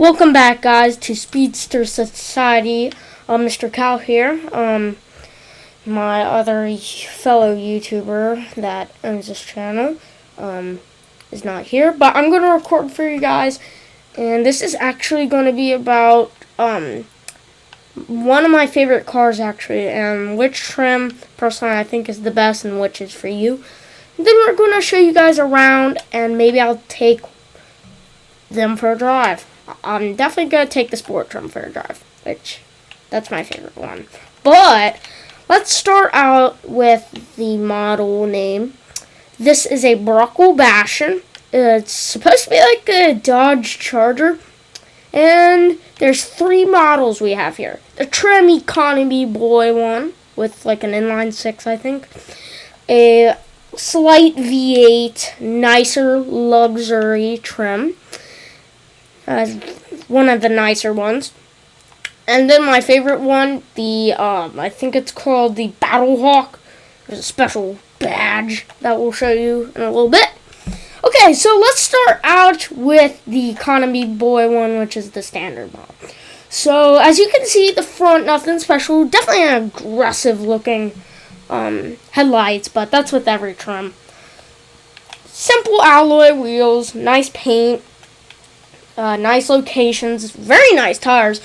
Welcome back, guys, to Speedster Society. Mr. Cal here. My other fellow YouTuber that owns this channel is not here, but I'm going to record for you guys, and this is actually going to be about one of my favorite cars, actually, and which trim, personally, I think is the best and which is for you. And then we're going to show you guys around, and maybe I'll take them for a drive. I'm definitely going to take the sport trim for a drive, which that's my favorite one. But let's start out with the model name. This is a Bruckell Bastion. It's supposed to be like a Dodge Charger. And there's three models we have here. The trim economy boy one with like an inline 6, I think. A slight V8, nicer luxury trim. One of the nicer ones. And then my favorite one, the I think it's called the Battlehawk. There's a special badge that we'll show you in a little bit. Okay, so let's start out with the economy boy one, which is the standard model. So as you can see, the front, nothing special. Definitely an aggressive looking headlights, but that's with every trim. Simple alloy wheels, nice paint. Nice locations, very nice tires,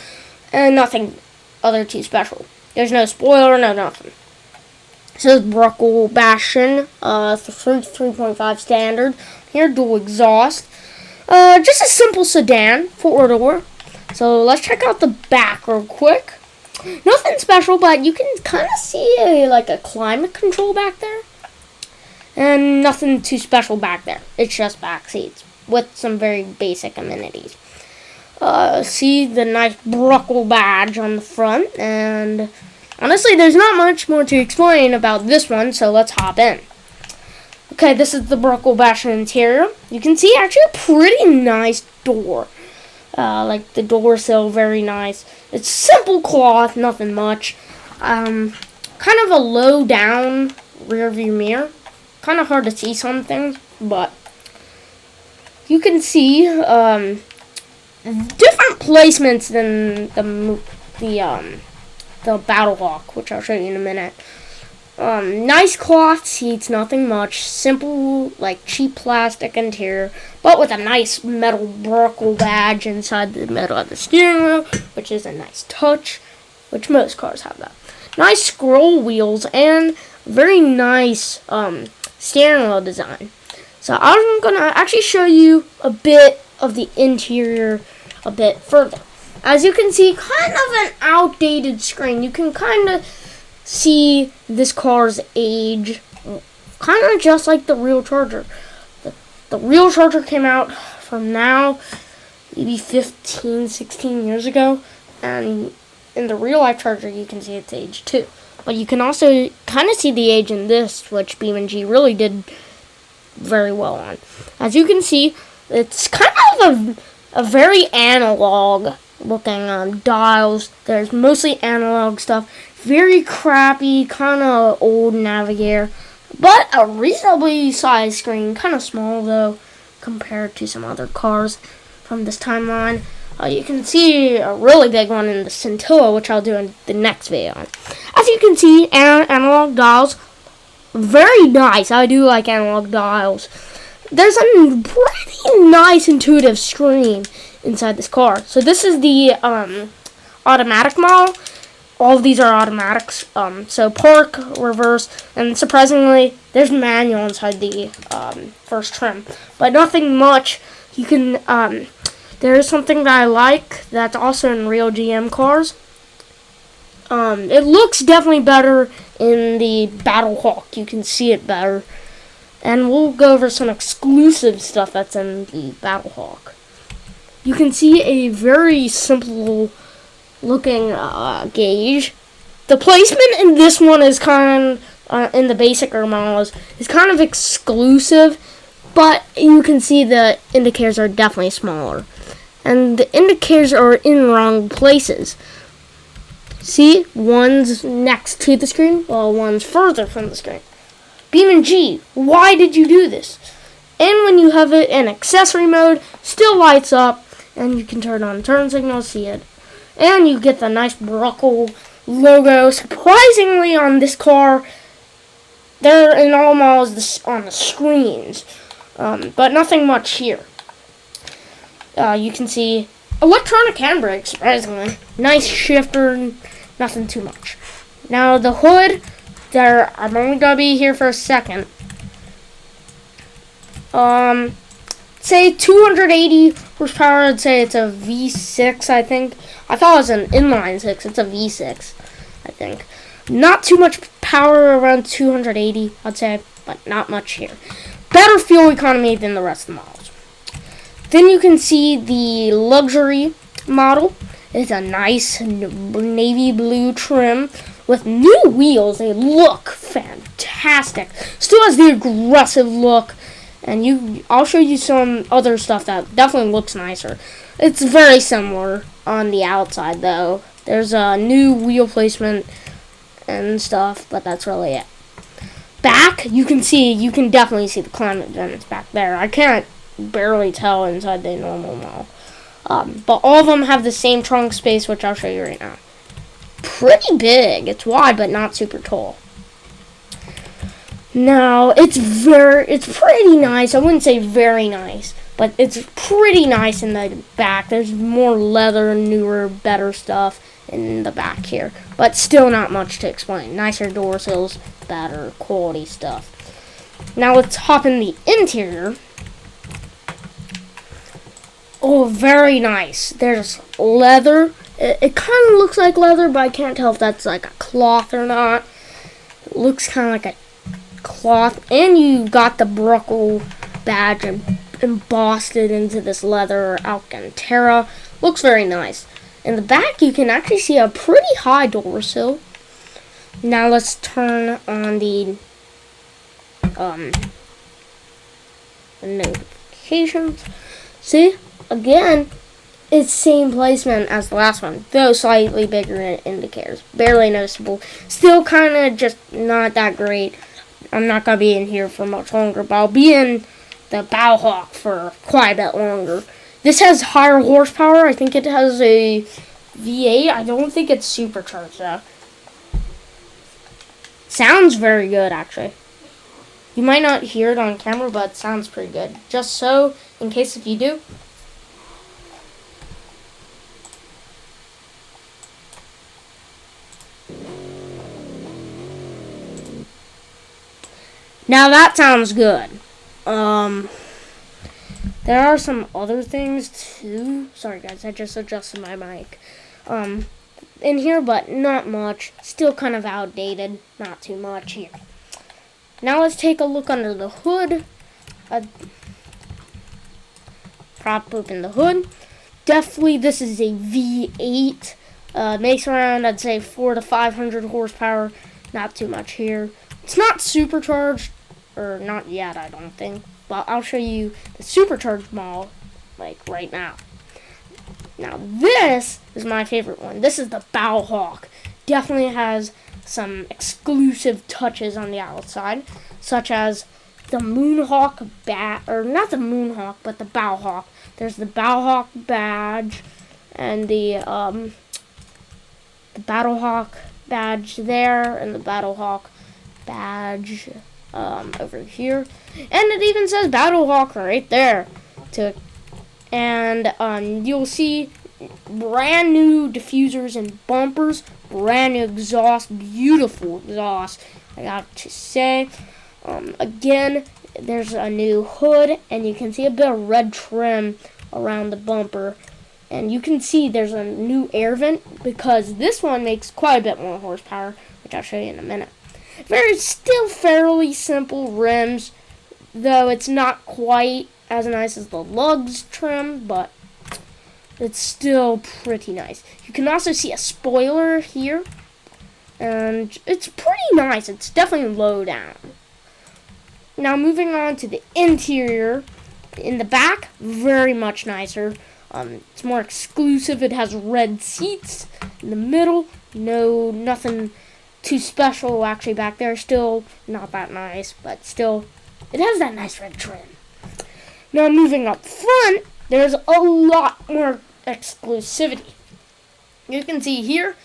and nothing other too special. There's no spoiler, no nothing. So Bruckell Bastion, 3.5 standard. Here, dual exhaust. Just a simple sedan, 4-door. So let's check out the back real quick. Nothing special, but you can kind of see a climate control back there. And nothing too special back there. It's just back seats with some very basic amenities. See the nice Bruckell badge on the front, and honestly, there's not much more to explain about this one, so let's hop in. Okay, this is the Bruckell Bastion interior. You can see actually a pretty nice door. Like the door sill, very nice. It's simple cloth, nothing much. Kind of a low down rear view mirror. Kind of hard to see some things, but you can see different placements than the Battlehawk, which I'll show you in a minute. Nice cloth seats, nothing much. Simple, cheap plastic interior, but with a nice metal Bruckell badge inside the middle of the steering wheel, which is a nice touch, which most cars have that. Nice scroll wheels and very nice steering wheel design. So I'm going to actually show you a bit of the interior a bit further. As you can see, kind of an outdated screen. You can kind of see this car's age, kind of just like the real Charger. The real Charger came out from now, maybe 15, 16 years ago. And in the real life Charger, you can see its age too. But you can also kind of see the age in this, which BeamNG really did very well on. As you can see, it's kind of a very analog looking dials. There's mostly analog stuff. Very crappy, kind of old Navigator, but a reasonably sized screen. Kind of small though compared to some other cars from this timeline. You can see a really big one in the Scintilla, which I'll do in the next video. As you can see, analog dials. Very nice. I do like analog dials. There's a pretty nice intuitive screen inside this car. So this is the automatic model. All of these are automatics. So park, reverse, and surprisingly, there's manual inside the first trim. But nothing much. You can. There's something that I like that's also in real GM cars. It looks definitely better in the Battlehawk. You can see it better. And we'll go over some exclusive stuff that's in the Battlehawk. You can see a very simple looking gauge. The placement in this one is kind of, in the basicer models, is kind of exclusive. But you can see the indicators are definitely smaller. And the indicators are in wrong places. See, one's next to the screen, while one's further from the screen. BeamNG, why did you do this? And when you have it in accessory mode, still lights up, and you can turn on turn signal, see it. And you get the nice Bruckell logo. Surprisingly, on this car, they're in all models on the screens, but nothing much here. You can see electronic handbrake, surprisingly. Nice shifter, nothing too much. Now the hood, I'm only going to be here for a second. Say 280 horsepower, I'd say it's a V6, I think. I thought it was an inline 6, it's a V6, I think. Not too much power, around 280, I'd say, but not much here. Better fuel economy than the rest of the models. Then you can see the luxury model. It's a nice navy blue trim with new wheels. They look fantastic. Still has the aggressive look. And I'll show you some other stuff that definitely looks nicer. It's very similar on the outside, though. There's a new wheel placement and stuff, but that's really it. Back, you can definitely see the climate vents back there. I can't barely tell inside the normal model. But all of them have the same trunk space, which I'll show you right now. Pretty big. It's wide, but not super tall. Now, it's pretty nice. I wouldn't say very nice, but it's pretty nice in the back. There's more leather, newer, better stuff in the back here, but still not much to explain. Nicer door sills, better quality stuff. Now, let's hop in the interior. Oh, very nice. There's leather. It kind of looks like leather, but I can't tell if that's like a cloth or not. It looks kind of like a cloth, and you got the Bruckell badge and embossed it into this leather Alcantara. Looks very nice. In the back, you can actually see a pretty high door sill. Now let's turn on the notifications. See, again, it's same placement as the last one, though slightly bigger indicators. Barely noticeable. Still kind of just not that great. I'm not going to be in here for much longer, but I'll be in the Bauhawk for quite a bit longer. This has higher horsepower. I think it has a V8. I don't think it's supercharged, though. Sounds very good, actually. You might not hear it on camera, but it sounds pretty good. Just so, in case if you do. Now that sounds good. There are some other things too. Sorry guys, I just adjusted my mic. In here, but not much. Still kind of outdated. Not too much here. Now let's take a look under the hood. Prop open the hood. Definitely this is a V8. Makes around, I'd say, 400 to 500 horsepower. Not too much here. It's not supercharged, or not yet, I don't think. But I'll show you the supercharged model, like, right now. Now, this is my favorite one. This is the Bauhawk. Definitely has some exclusive touches on the outside, such as the Moonhawk or not the Moonhawk, but the Bauhawk. There's the Bauhawk badge and the Battlehawk badge there, and the Battlehawk badge over here, and it even says Battlehawk right there. And you'll see brand new diffusers and bumpers, brand new exhaust, beautiful exhaust, I got to say. Again, there's a new hood, and you can see a bit of red trim around the bumper. And you can see there's a new air vent because this one makes quite a bit more horsepower, which I'll show you in a minute. Still fairly simple rims, though it's not quite as nice as the lugs trim, but it's still pretty nice. You can also see a spoiler here, and it's pretty nice. It's definitely low down. Now moving on to the interior. In the back, very much nicer. It's more exclusive. It has red seats. In the middle, nothing too special actually back there. Still not that nice, but still, it has that nice red trim. Now moving up front, there's a lot more exclusivity. You can see here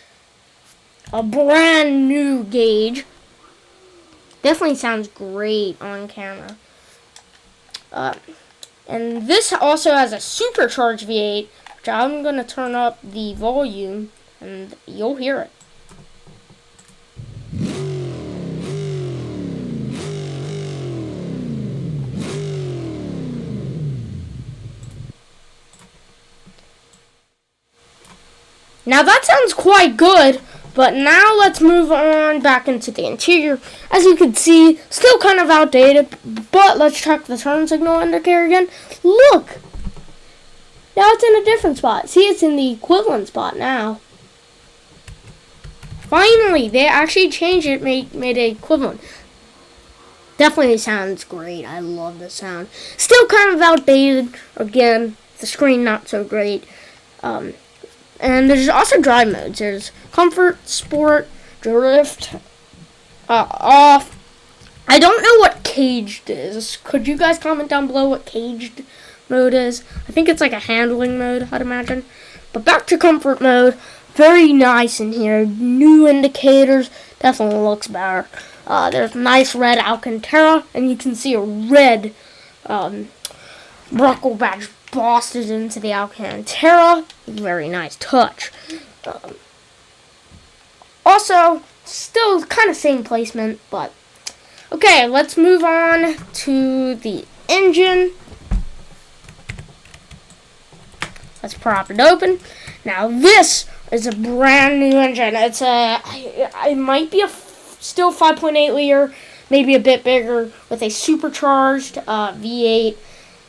a brand new gauge. Definitely sounds great on camera. And this also has a supercharged V8, which I'm going to turn up the volume and you'll hear it. Now that sounds quite good, but now let's move on back into the interior. As you can see, still kind of outdated, but let's check the turn signal indicator again. Look! Now it's in a different spot. See, it's in the equivalent spot now. Finally, they actually changed it, made it equivalent. Definitely sounds great. I love the sound. Still kind of outdated. Again, the screen not so great. And there's also drive modes. There's comfort, sport, drift, off. I don't know what caged is. Could you guys comment down below what caged mode is? I think it's like a handling mode, I'd imagine. But back to comfort mode. Very nice in here. New indicators. Definitely looks better. There's nice red Alcantara, and you can see a red Bruckell badge bossed into the Alcantara. Very nice touch. Also, still kind of same placement, but okay, let's move on to the engine. Let's prop it open. Now this is a brand new engine. It's it might be a still 5.8 liter, maybe a bit bigger, with a supercharged V8.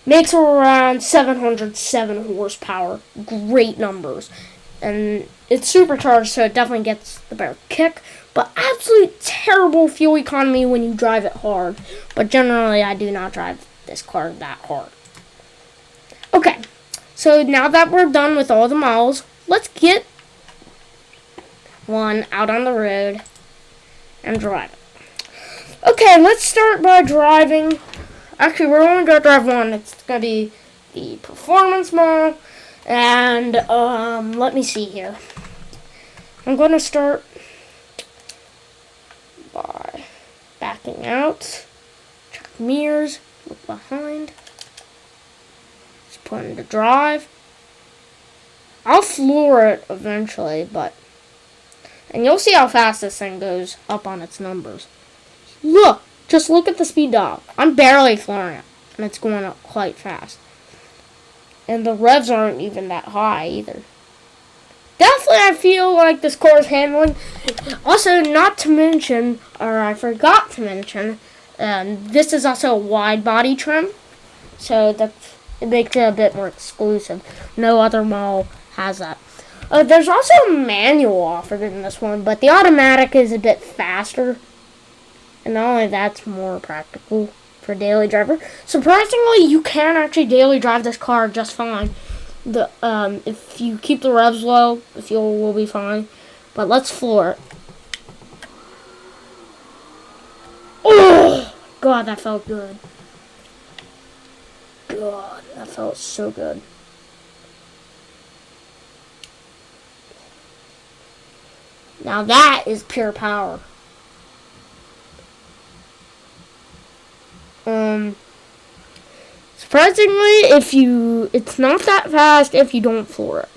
Makes around 707 horsepower. Great numbers. And it's supercharged, so it definitely gets the better kick. But absolute terrible fuel economy when you drive it hard. But generally, I do not drive this car that hard. Okay, so now that we're done with all the models, let's get one out on the road and drive it. Okay, let's start by driving. Actually, we're only going to drive one. It's going to be the performance model. And, let me see here. I'm going to start by backing out. Check mirrors. Look behind. Just put into drive. I'll floor it eventually, but... And you'll see how fast this thing goes up on its numbers. Look! Just look at the speed dial. I'm barely flooring it, and it's going up quite fast. And the revs aren't even that high either. Definitely, I feel like this car is handling. Also, not to mention, or I forgot to mention, this is also a wide body trim, so it makes it a bit more exclusive. No other model has that. There's also a manual offered in this one, but the automatic is a bit faster. And not only that's more practical for daily driver. Surprisingly, you can actually daily drive this car just fine. If you keep the revs low, the fuel will be fine. But let's floor it. Oh, God, that felt good. God, that felt so good. Now that is pure power. Surprisingly, it's not that fast if you don't floor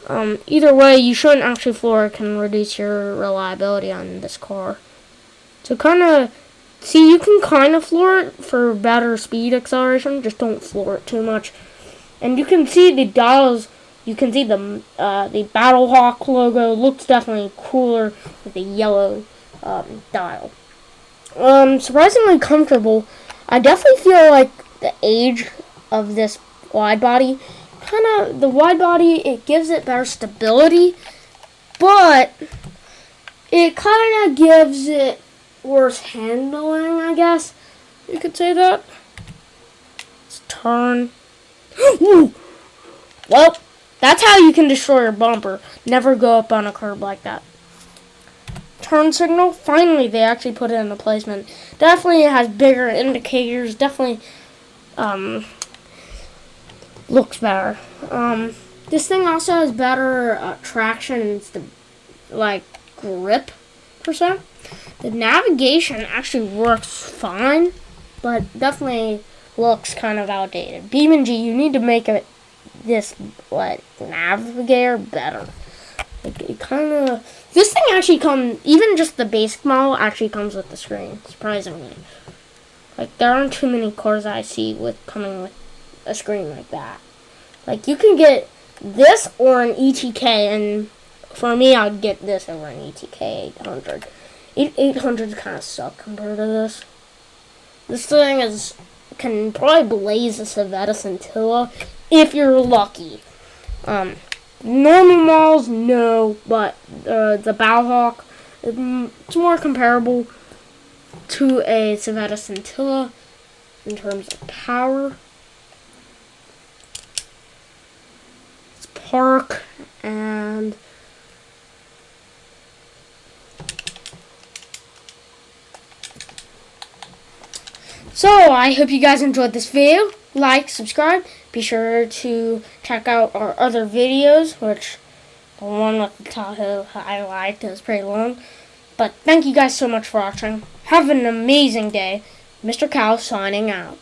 it. Either way, you shouldn't actually floor it. Can reduce your reliability on this car. So you can kind of floor it for better speed acceleration. Just don't floor it too much. And you can see the dials. You can see the Battlehawk logo. Looks definitely cooler with the yellow dial. Surprisingly comfortable. I definitely feel like the age of this wide body, the wide body, it gives it better stability, but it kind of gives it worse handling, I guess you could say that. Let's turn. Well, that's how you can destroy your bumper. Never go up on a curb like that. Turn signal, finally they actually put it in the placement. Definitely it has bigger indicators. Definitely looks better. This thing also has better traction and grip percent. The navigation actually works fine, but definitely looks kind of outdated. BeamNG, you need to make this navigator better. It kind of, this thing actually comes, even just the basic model actually comes with the screen, surprisingly. There aren't too many cars I see coming with a screen like that. You can get this or an ETK, and for me, I'd get this over an ETK 800. 800 kind of suck compared to this. This thing can probably blaze a Civetta Scintilla if you're lucky. Normal models, no, but the Bauhawk, it's more comparable to a Civetta Scintilla in terms of power. It's park and so I hope you guys enjoyed this video. Like, subscribe. Be sure to check out our other videos, which the one with the Tahoe I liked is pretty long. But thank you guys so much for watching. Have an amazing day. Mr. Cow signing out.